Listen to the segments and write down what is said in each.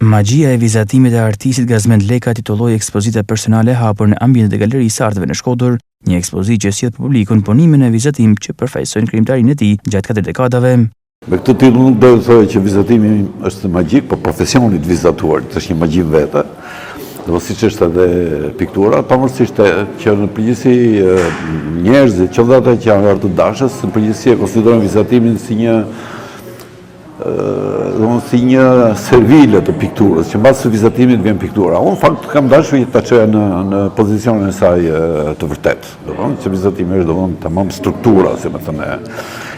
Magjia e vizatimit e artistit Gazmend Leka titulloi ekspozita personale hapur në ambientet e Galerisë Artëve në Shkodër, një ekspozitë që sjell publikun punimin e vizatim që përfaqësojnë krijimtarinë e tij gjatë 4 dekadave. Me këtë titull nuk do të thojë që vizatimi është magjik, por profesioni i vizatuarit është një magji vetë. Do siç është edhe piktura, pavarësisht që në përgjithësi njerëzit, që ata që janë artë dashës, në përgjithësi e konsiderojnë vizatimin si një servile të pikturës, që mbas vizatimit vjen piktura. Unë fakt kam dashur ta çoja në pozicionin e saj të vërtet. Domethënë që vizatimi është tamam struktura, si më thënë,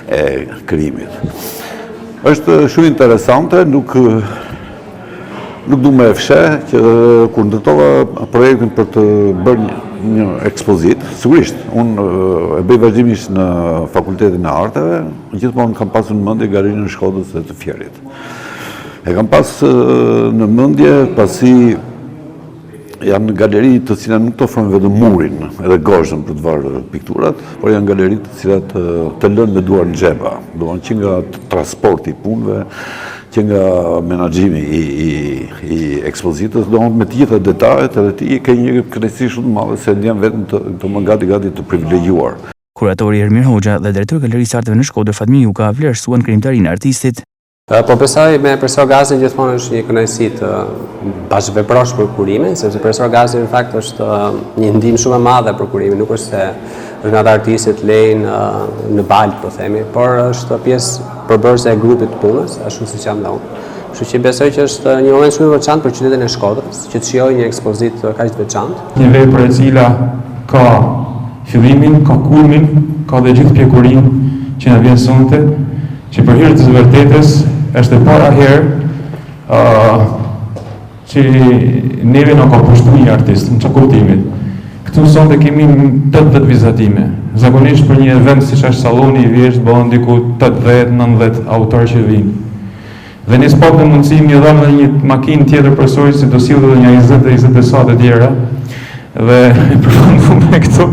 e krijimit. Është shumë interesante, nuk du me fsheh që kur ndërtova projektin për të bërë një ekspozit, sigurisht, unë e bëj vazhdimisht në Fakultetin e Arteve, gjithmonë kam pasur në mendje galerinë e Shkodrës dhe të Fierit. E kam pas në mendje pasi janë galeri të cilat nuk të ofrojnë vetëm murin edhe gozhën për të varur pikturat, por janë galeri të cilat të lënë me duar në xheba, domethënë që nga transporti i punëve, që nga menaxhimi i ekspozitës, domethënë me të gjitha detajet, edhe ti ke një kënaqësi shumë të madhe se ndjen vetëm të më gati të privilegjuar. Kuratori Ermir Hoxha dhe drejtori i Galerisë Artëve në Shkodër Fatmir Juka vlerësuan krijimtarinë e artistit. Po besoj me Profesor Gazi gjithmonë është një kënaqësi të bashkëveprosh për kurimin, sepse Profesor Gazi në fakt është një ndihmë shumë e madhe për kurimin, nuk është se është nga ata artistët lejnë në balë, po themi, por është pjesë përbërëse e grupit të punës, ashtu siç jam dhe unë. Kështu që besoj që është një moment shumë i veçantë për qytetin e Shkodrës, që të shijojë një ekspozitë kaq të veçantë. Një vepër e cila ka fillimin, ka kulmin, ka dhe gjithë pjekurinë që na vjen sonte, që për hir të vërtetës është e para herë që neve na ka pushtuar një artist në çakuptimin. Këtu sonte kemi 80 vizatime. Zakonisht për një event siç është salloni i vjesht bëhen diku 80-90 autorë që vinë. Dhe ne s'po kemi mundësi mi dham edhe një makinë tjetër përsëri si do sillte edhe një 20 sa të tjera. Dhe përfundu me këtu.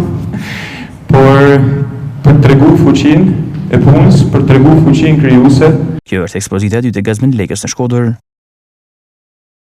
Por për tregu fuqinë e punës, për tregu fuqinë krijuese. Kjo është ekspozita e dytë e Gazmend Lekës në Shkodër.